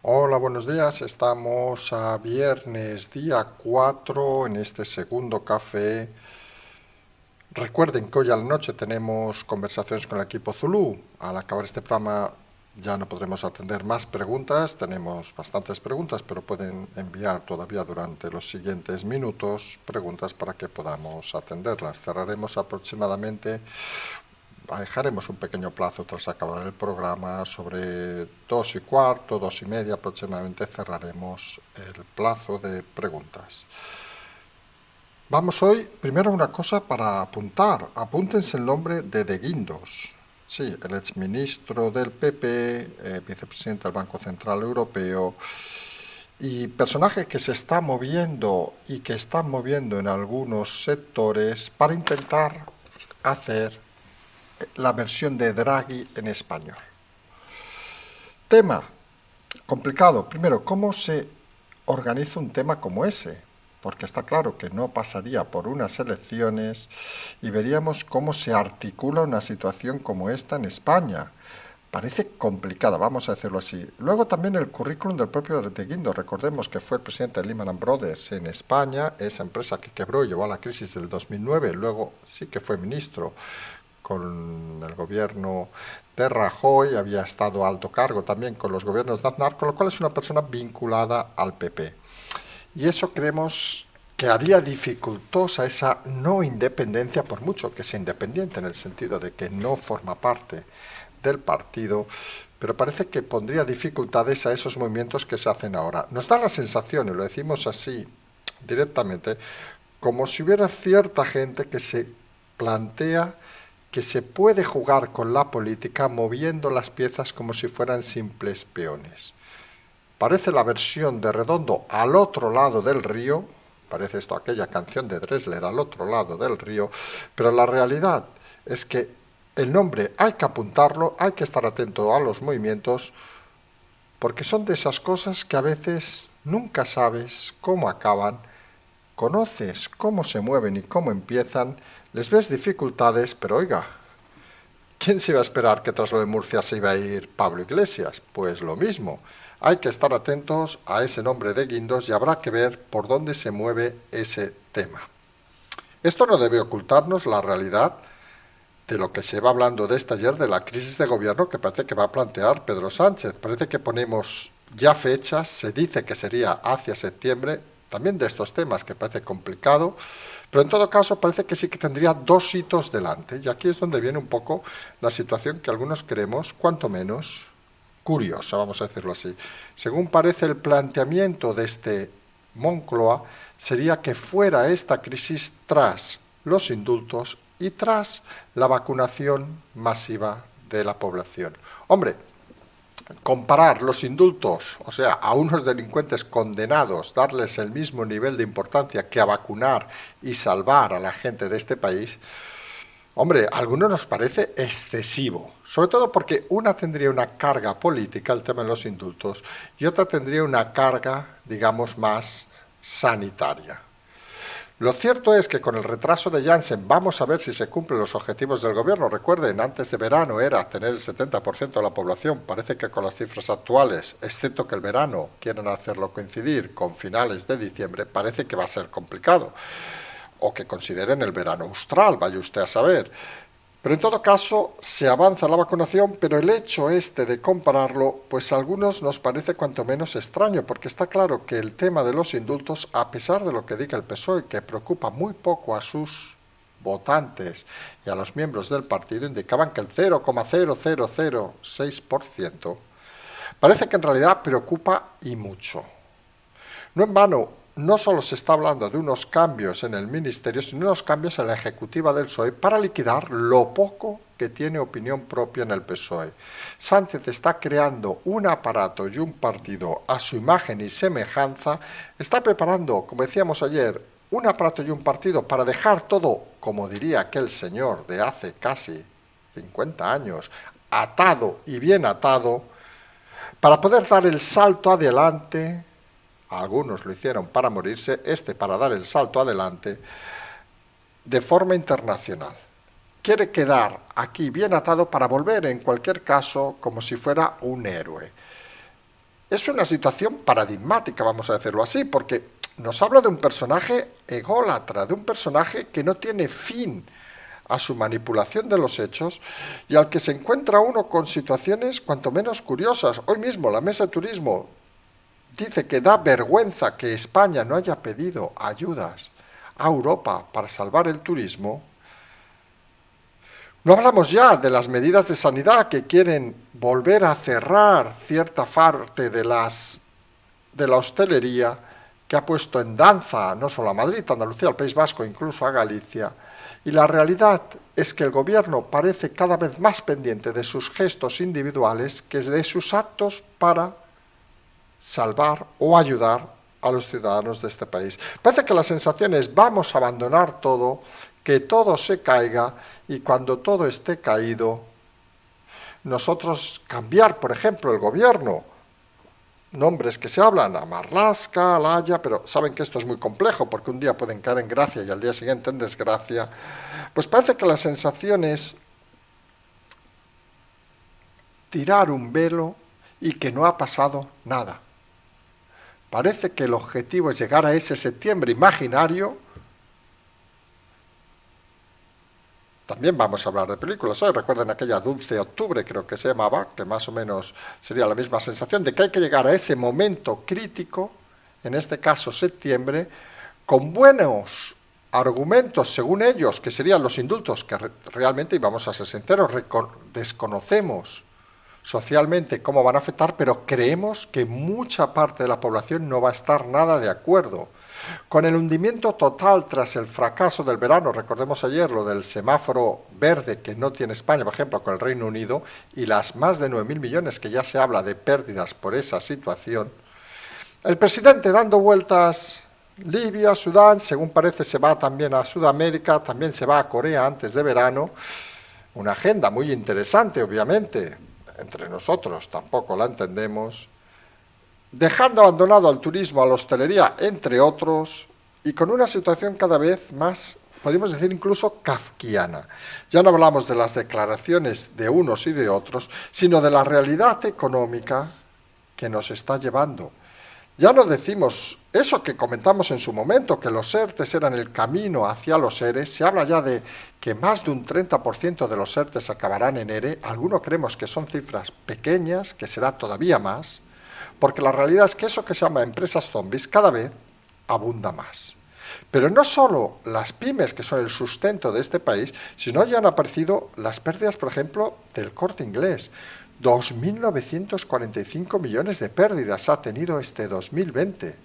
Hola, buenos días. Estamos a viernes día 4 en este segundo café. Recuerden que hoy a la noche tenemos conversaciones con el equipo Zulu. Al acabar este programa ya no podremos atender más preguntas. Tenemos bastantes preguntas, pero pueden enviar todavía durante los siguientes minutos preguntas para que podamos atenderlas. Cerraremos aproximadamente dejaremos un pequeño plazo tras acabar el programa, sobre 2:15, 2:30 aproximadamente cerraremos el plazo de preguntas. Vamos hoy, primero una cosa para apuntar, apúntense el nombre de Guindos. Sí, el exministro del PP, vicepresidente del Banco Central Europeo y personaje que se está moviendo y que está moviendo en algunos sectores para intentar hacer la versión de Draghi en español. Tema complicado. Primero, ¿cómo se organiza un tema como ese? Porque está claro que no pasaría por unas elecciones y veríamos cómo se articula una situación como esta en España. Parece complicada, vamos a decirlo así. Luego también el currículum del propio de Guindos. Recordemos que fue el presidente de Lehman Brothers en España, esa empresa que quebró y llevó a la crisis del 2009. Luego sí que fue ministro con el gobierno de Rajoy, había estado a alto cargo también con los gobiernos de Aznar, con lo cual es una persona vinculada al PP. Y eso creemos que haría dificultosa esa no independencia, por mucho que sea independiente, en el sentido de que no forma parte del partido, pero parece que pondría dificultades a esos movimientos que se hacen ahora. Nos da la sensación, y lo decimos así directamente, como si hubiera cierta gente que se plantea que se puede jugar con la política moviendo las piezas como si fueran simples peones. Parece la versión de Redondo al otro lado del río, parece esto aquella canción de Dressler al otro lado del río, pero la realidad es que el nombre hay que apuntarlo, hay que estar atento a los movimientos, porque son de esas cosas que a veces nunca sabes cómo acaban, conoces cómo se mueven y cómo empiezan, les ves dificultades, pero oiga, ¿quién se iba a esperar que tras lo de Murcia se iba a ir Pablo Iglesias? Pues lo mismo. Hay que estar atentos a ese nombre de Guindos y habrá que ver por dónde se mueve ese tema. Esto no debe ocultarnos la realidad de lo que se va hablando de este ayer, de la crisis de gobierno que parece que va a plantear Pedro Sánchez. Parece que ponemos ya fechas, se dice que sería hacia septiembre, también de estos temas que parece complicado, pero en todo caso parece que sí que tendría dos hitos delante. Y aquí es donde viene un poco la situación que algunos creemos, cuanto menos, curiosa, vamos a decirlo así. Según parece el planteamiento de este Moncloa, sería que fuera esta crisis tras los indultos y tras la vacunación masiva de la población. Hombre, comparar los indultos, o sea, a unos delincuentes condenados, darles el mismo nivel de importancia que a vacunar y salvar a la gente de este país, hombre, a algunos nos parece excesivo, sobre todo porque una tendría una carga política, el tema de los indultos, y otra tendría una carga, digamos, más sanitaria. Lo cierto es que con el retraso de Janssen vamos a ver si se cumplen los objetivos del gobierno. Recuerden, antes de verano era tener el 70% de la población. Parece que con las cifras actuales, excepto que el verano quieren hacerlo coincidir con finales de diciembre, parece que va a ser complicado. O que consideren el verano austral, vaya usted a saber. Pero en todo caso, se avanza la vacunación, pero el hecho este de compararlo, pues a algunos nos parece cuanto menos extraño, porque está claro que el tema de los indultos, a pesar de lo que diga el PSOE, que preocupa muy poco a sus votantes y a los miembros del partido, indicaban que el 0,0006% parece que en realidad preocupa y mucho. No en vano, no solo se está hablando de unos cambios en el ministerio, sino unos cambios en la ejecutiva del PSOE para liquidar lo poco que tiene opinión propia en el PSOE. Sánchez está creando un aparato y un partido a su imagen y semejanza, está preparando, como decíamos ayer, un aparato y un partido para dejar todo, como diría aquel señor de hace casi 50 años, atado y bien atado, para poder dar el salto adelante. Algunos lo hicieron para morirse, este para dar el salto adelante de forma internacional. Quiere quedar aquí bien atado para volver en cualquier caso como si fuera un héroe. es una situación paradigmática, vamos a decirlo así, porque nos habla de un personaje ególatra, de un personaje que no tiene fin a su manipulación de los hechos y al que se encuentra uno con situaciones cuanto menos curiosas. Hoy mismo la Mesa de Turismo dice que da vergüenza que España no haya pedido ayudas a Europa para salvar el turismo. No hablamos ya de las medidas de sanidad que quieren volver a cerrar cierta parte de la hostelería, que ha puesto en danza no solo a Madrid, a Andalucía, al País Vasco, incluso a Galicia. Y la realidad es que el gobierno parece cada vez más pendiente de sus gestos individuales que de sus actos para salvar o ayudar a los ciudadanos de este país. Parece que la sensación es vamos a abandonar todo, que todo se caiga y cuando todo esté caído, nosotros cambiar, por ejemplo, el gobierno. Nombres que se hablan, a Marlaska, a Laya, pero saben que esto es muy complejo porque un día pueden caer en gracia y al día siguiente en desgracia. Pues parece que la sensación es tirar un velo y que no ha pasado nada. Parece que el objetivo es llegar a ese septiembre imaginario. También vamos a hablar de películas hoy. Recuerden aquella Dulce Octubre, creo que se llamaba, que más o menos sería la misma sensación de que hay que llegar a ese momento crítico, en este caso septiembre, con buenos argumentos, según ellos, que serían los indultos, que realmente, y vamos a ser sinceros, desconocemos socialmente cómo van a afectar, pero creemos que mucha parte de la población no va a estar nada de acuerdo. Con el hundimiento total tras el fracaso del verano, recordemos ayer lo del semáforo verde que no tiene España, por ejemplo, con el Reino Unido, y las más de 9.000 millones que ya se habla de pérdidas por esa situación, el presidente dando vueltas, Libia, Sudán, según parece se va también a Sudamérica, también se va a Corea antes de verano, una agenda muy interesante, obviamente, entre nosotros tampoco la entendemos, dejando abandonado al turismo, a la hostelería, entre otros, y con una situación cada vez más, podemos decir incluso kafkiana. Ya no hablamos de las declaraciones de unos y de otros, sino de la realidad económica que nos está llevando. Ya no decimos eso que comentamos en su momento, que los ERTES eran el camino hacia los ERES, se habla ya de que más de un 30% de los ERTES acabarán en ERE, algunos creemos que son cifras pequeñas, que será todavía más, porque la realidad es que eso que se llama empresas zombies cada vez abunda más. Pero no solo las pymes, que son el sustento de este país, sino ya han aparecido las pérdidas, por ejemplo, del Corte Inglés. 2.945 millones de pérdidas ha tenido este 2020.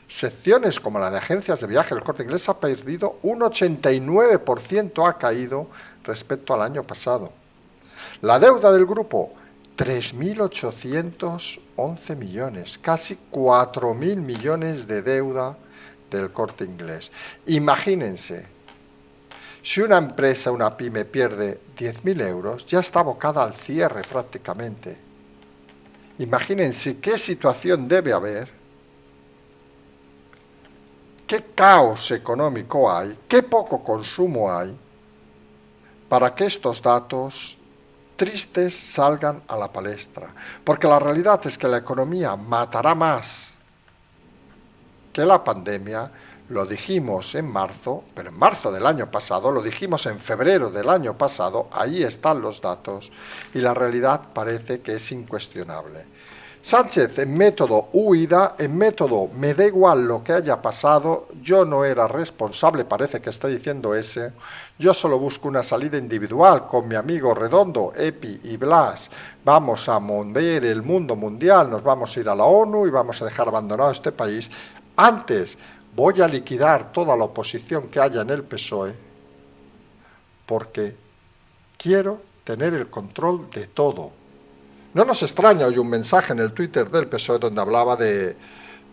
Secciones como la de agencias de viaje del Corte Inglés ha perdido un 89%, ha caído respecto al año pasado. La deuda del grupo, 3.811 millones, casi 4.000 millones de deuda del Corte Inglés. Imagínense. Si una empresa, una pyme, pierde 10.000 euros, ya está abocada al cierre prácticamente. Imagínense qué situación debe haber, qué caos económico hay, qué poco consumo hay, para que estos datos tristes salgan a la palestra. Porque la realidad es que la economía matará más que la pandemia. Lo dijimos en marzo, pero en marzo del año pasado, lo dijimos en febrero del año pasado, ahí están los datos, y la realidad parece que es incuestionable. Sánchez en método huida, en método me da igual lo que haya pasado, yo no era responsable, parece que está diciendo ese, yo solo busco una salida individual con mi amigo Redondo, Epi y Blas, vamos a mover el mundo mundial, nos vamos a ir a la ONU y vamos a dejar abandonado este país. Antes voy a liquidar toda la oposición que haya en el PSOE porque quiero tener el control de todo. No nos extraña hoy un mensaje en el Twitter del PSOE donde hablaba de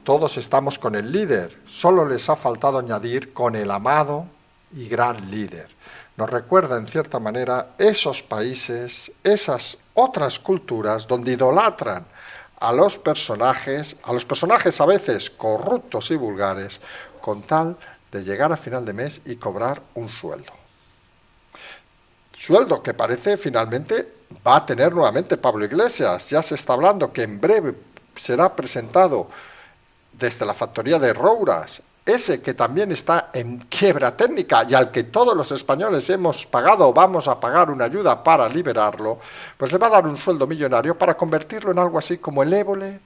todos estamos con el líder, solo les ha faltado añadir con el amado y gran líder. Nos recuerda en cierta manera esos países, esas otras culturas donde idolatran a los personajes a veces corruptos y vulgares, con tal de llegar a final de mes y cobrar un sueldo. sueldo que parece finalmente va a tener nuevamente Pablo Iglesias. Ya se está hablando que en breve será presentado desde la factoría de Rouras, ese que también está en quiebra técnica y al que todos los españoles hemos pagado o vamos a pagar una ayuda para liberarlo, pues le va a dar un sueldo millonario para convertirlo en algo así como el Évole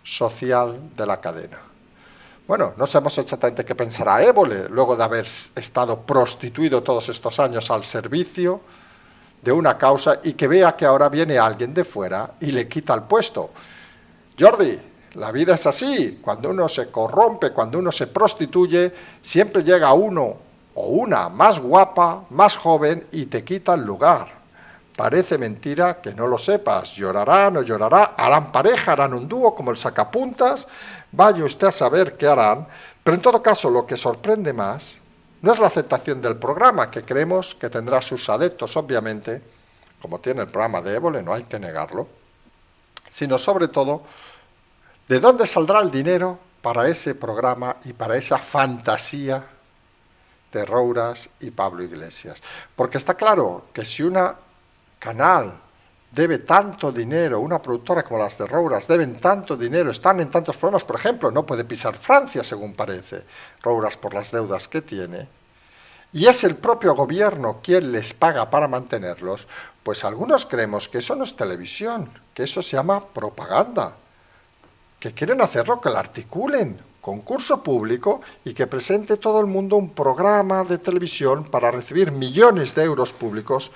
social de la cadena. Bueno, no sabemos exactamente qué pensará Évole luego de haber estado prostituido todos estos años al servicio de una causa y que vea que ahora viene alguien de fuera y le quita el puesto. Jordi, la vida es así, cuando uno se corrompe, cuando uno se prostituye, siempre llega uno o una más guapa, más joven y te quita el lugar. Parece mentira que no lo sepas, llorará, no llorará, harán pareja, harán un dúo como el sacapuntas, vaya usted a saber qué harán, pero en todo caso lo que sorprende más no es la aceptación del programa, que creemos que tendrá sus adeptos, obviamente, como tiene el programa de Évole, no hay que negarlo, sino sobre todo, ¿de dónde saldrá el dinero para ese programa y para esa fantasía de Rouras y Pablo Iglesias? Porque está claro que si una canal debe tanto dinero, una productora como las de Rouras deben tanto dinero, están en tantos problemas, por ejemplo, no puede pisar Francia, según parece, Rouras por las deudas que tiene, y es el propio gobierno quien les paga para mantenerlos, pues algunos creemos que eso no es televisión, que eso se llama propaganda, que quieren hacerlo, que lo articulen, concurso público y que presente todo el mundo un programa de televisión para recibir millones de euros públicos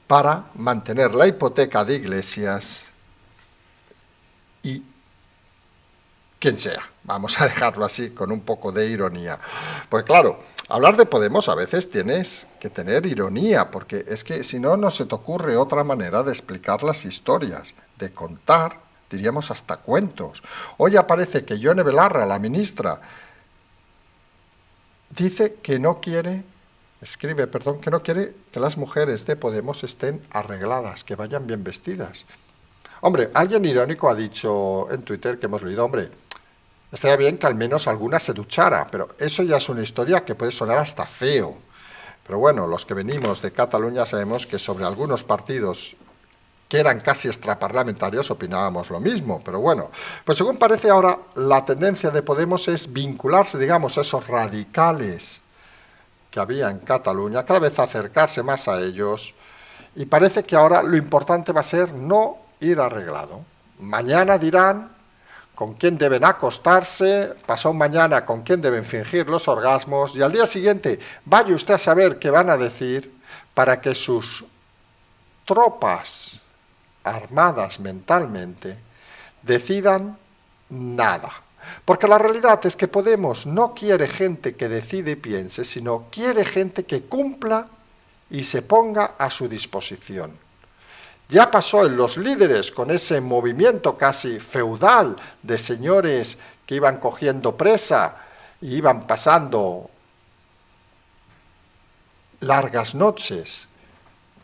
para mantener la hipoteca de Iglesias y quien sea. Vamos a dejarlo así, con un poco de ironía. Pues claro, hablar de Podemos a veces tienes que tener ironía, porque es que si no, no se te ocurre otra manera de explicar las historias, de contar, diríamos hasta cuentos. Hoy aparece que Yone Belarra, la ministra, dice que no quiere... que no quiere que las mujeres de Podemos estén arregladas, que vayan bien vestidas. Hombre, alguien irónico ha dicho en Twitter, que hemos leído, hombre, estaría bien que al menos alguna se duchara, pero eso ya es una historia que puede sonar hasta feo. Pero bueno, los que venimos de Cataluña sabemos que sobre algunos partidos que eran casi extraparlamentarios opinábamos lo mismo, pero bueno, pues según parece ahora, la tendencia de Podemos es vincularse, digamos, a esos radicales que había en Cataluña, cada vez acercarse más a ellos, y parece que ahora lo importante va a ser no ir arreglado. Mañana dirán con quién deben acostarse, pasado mañana con quién deben fingir los orgasmos, y al día siguiente vaya usted a saber qué van a decir para que sus tropas armadas mentalmente decidan nada. Porque la realidad es que Podemos no quiere gente que decide y piense, sino quiere gente que cumpla y se ponga a su disposición. Ya pasó en los líderes con ese movimiento casi feudal de señores que iban cogiendo presa y iban pasando largas noches,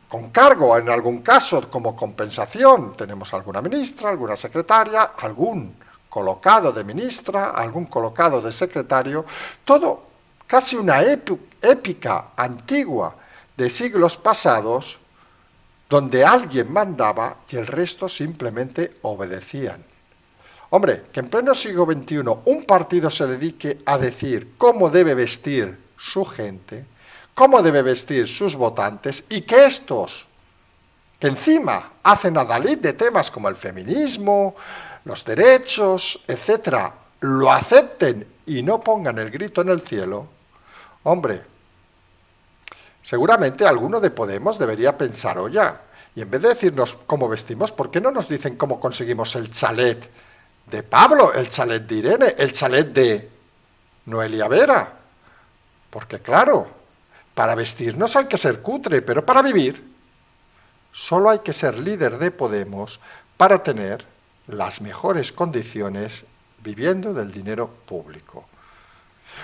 con cargo en algún caso como compensación. Tenemos alguna ministra, alguna secretaria, algún colocado de ministra, algún colocado de secretario, todo casi una épica antigua de siglos pasados, donde alguien mandaba y el resto simplemente obedecían. Hombre, que en pleno siglo XXI un partido se dedique a decir cómo debe vestir su gente, cómo debe vestir sus votantes, y que estos, que encima hacen adalid de temas como el feminismo, los derechos, etcétera, lo acepten y no pongan el grito en el cielo, hombre, seguramente alguno de Podemos debería pensar, oye, y en vez de decirnos cómo vestimos, ¿por qué no nos dicen cómo conseguimos el chalet de Pablo, el chalet de Irene, el chalet de Noelia Vera? Porque claro, para vestirnos hay que ser cutre, pero para vivir solo hay que ser líder de Podemos para tener las mejores condiciones viviendo del dinero público.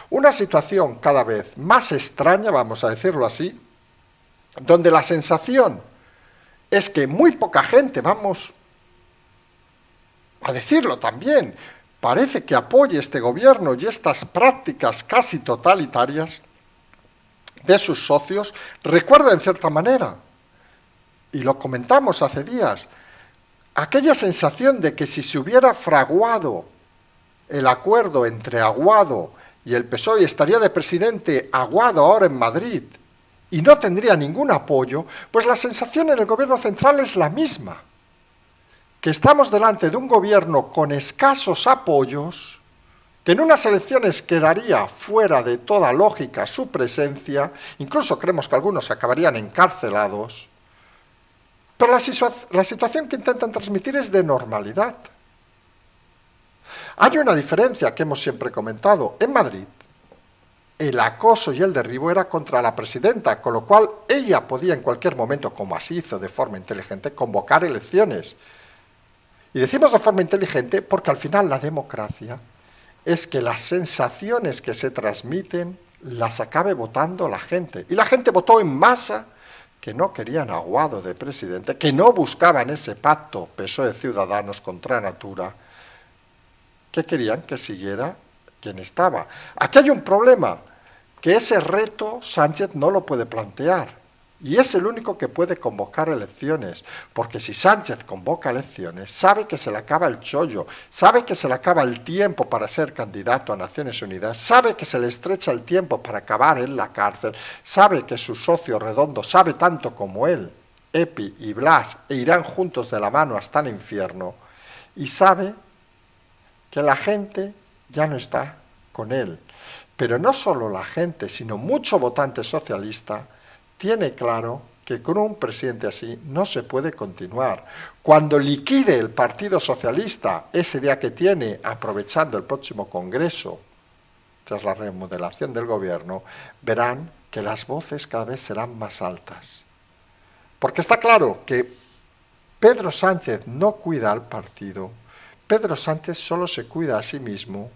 Una situación cada vez más extraña, vamos a decirlo así, donde la sensación es que muy poca gente, vamos a decirlo también, parece que apoye este gobierno y estas prácticas casi totalitarias de sus socios, recuerda en cierta manera y lo comentamos hace días, aquella sensación de que si se hubiera fraguado el acuerdo entre Aguado y el PSOE, estaría de presidente Aguado ahora en Madrid y no tendría ningún apoyo, pues la sensación en el gobierno central es la misma, que estamos delante de un gobierno con escasos apoyos, que en unas elecciones quedaría fuera de toda lógica su presencia, incluso creemos que algunos acabarían encarcelados, pero la situación que intentan transmitir es de normalidad. Hay una diferencia que hemos siempre comentado. En Madrid, el acoso y el derribo era contra la presidenta, con lo cual ella podía en cualquier momento, como así hizo de forma inteligente, convocar elecciones. Y decimos de forma inteligente porque al final la democracia es que las sensaciones que se transmiten las acabe votando la gente. Y la gente votó en masa que no querían a Aguado de presidente, que no buscaban ese pacto PSOE Ciudadanos contra Natura, que querían que siguiera quien estaba. Aquí hay un problema, que ese reto Sánchez no lo puede plantear. Y es el único que puede convocar elecciones, porque si Sánchez convoca elecciones, sabe que se le acaba el chollo, sabe que se le acaba el tiempo para ser candidato a Naciones Unidas, sabe que se le estrecha el tiempo para acabar en la cárcel, sabe que su socio Redondo sabe tanto como él, Epi y Blas, e irán juntos de la mano hasta el infierno, y sabe que la gente ya no está con él. Pero no solo la gente, sino mucho votante socialista tiene claro que con un presidente así no se puede continuar. Cuando liquide el Partido Socialista ese día que tiene, aprovechando el próximo Congreso, tras la remodelación del gobierno, verán que las voces cada vez serán más altas. Porque está claro que Pedro Sánchez no cuida al partido, Pedro Sánchez solo se cuida a sí mismo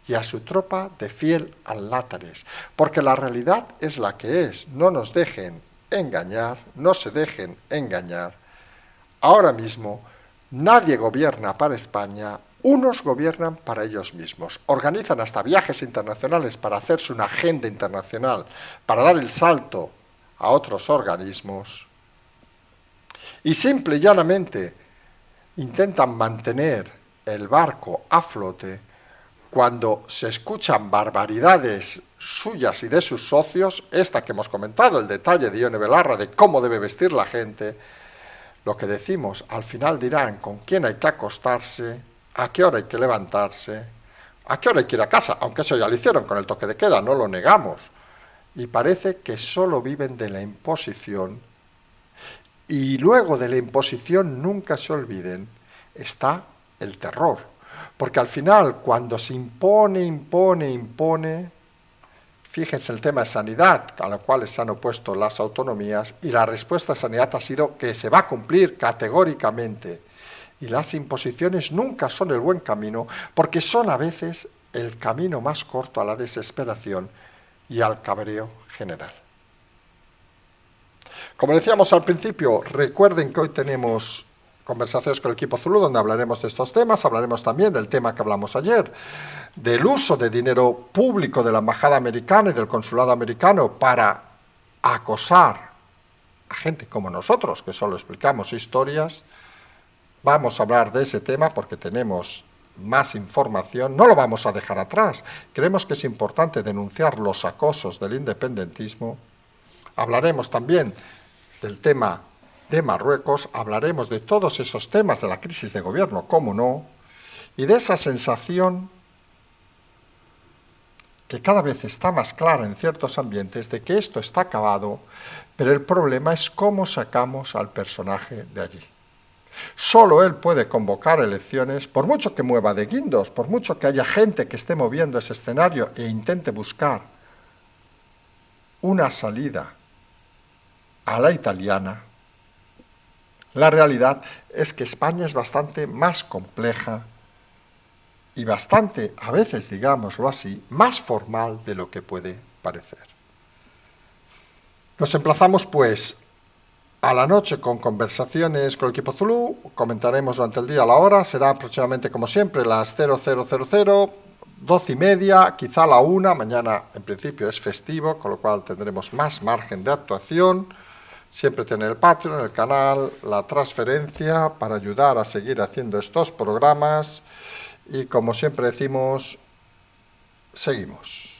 y a su tropa de fiel alátares, porque la realidad es la que es, no nos dejen engañar, no se dejen engañar. Ahora mismo nadie gobierna para España, unos gobiernan para ellos mismos, organizan hasta viajes internacionales para hacerse una agenda internacional, para dar el salto a otros organismos, y simple y llanamente intentan mantener el barco a flote cuando se escuchan barbaridades suyas y de sus socios, esta que hemos comentado, el detalle de Ione Belarra de cómo debe vestir la gente, lo que decimos, al final dirán con quién hay que acostarse, a qué hora hay que levantarse, a qué hora hay que ir a casa, aunque eso ya lo hicieron con el toque de queda, no lo negamos. Y parece que solo viven de la imposición, y luego de la imposición nunca se olviden, está el terror. Porque al final, cuando se impone, fíjense el tema de sanidad, a lo cual se han opuesto las autonomías, y la respuesta a sanidad ha sido que se va a cumplir categóricamente. Y las imposiciones nunca son el buen camino, porque son a veces el camino más corto a la desesperación y al cabreo general. Como decíamos al principio, recuerden que hoy tenemos conversaciones con el equipo Zulu, donde hablaremos de estos temas, hablaremos también del tema que hablamos ayer, del uso de dinero público de la Embajada Americana y del Consulado Americano para acosar a gente como nosotros, que solo explicamos historias. Vamos a hablar de ese tema porque tenemos más información, no lo vamos a dejar atrás. Creemos que es importante denunciar los acosos del independentismo. Hablaremos también del tema de Marruecos, hablaremos de todos esos temas de la crisis de gobierno, cómo no, y de esa sensación que cada vez está más clara en ciertos ambientes de que esto está acabado, pero el problema es cómo sacamos al personaje de allí. Solo él puede convocar elecciones, por mucho que mueva de guindos, por mucho que haya gente que esté moviendo ese escenario e intente buscar una salida a la italiana. La realidad es que España es bastante más compleja y bastante, a veces digámoslo así, más formal de lo que puede parecer. Nos emplazamos pues a la noche con conversaciones con el equipo Zulu, comentaremos durante el día la hora, será aproximadamente como siempre las 0000, 12:30, quizá la 1, mañana en principio es festivo, con lo cual tendremos más margen de actuación. Siempre tener el Patreon, el canal, la transferencia para ayudar a seguir haciendo estos programas y como siempre decimos, seguimos.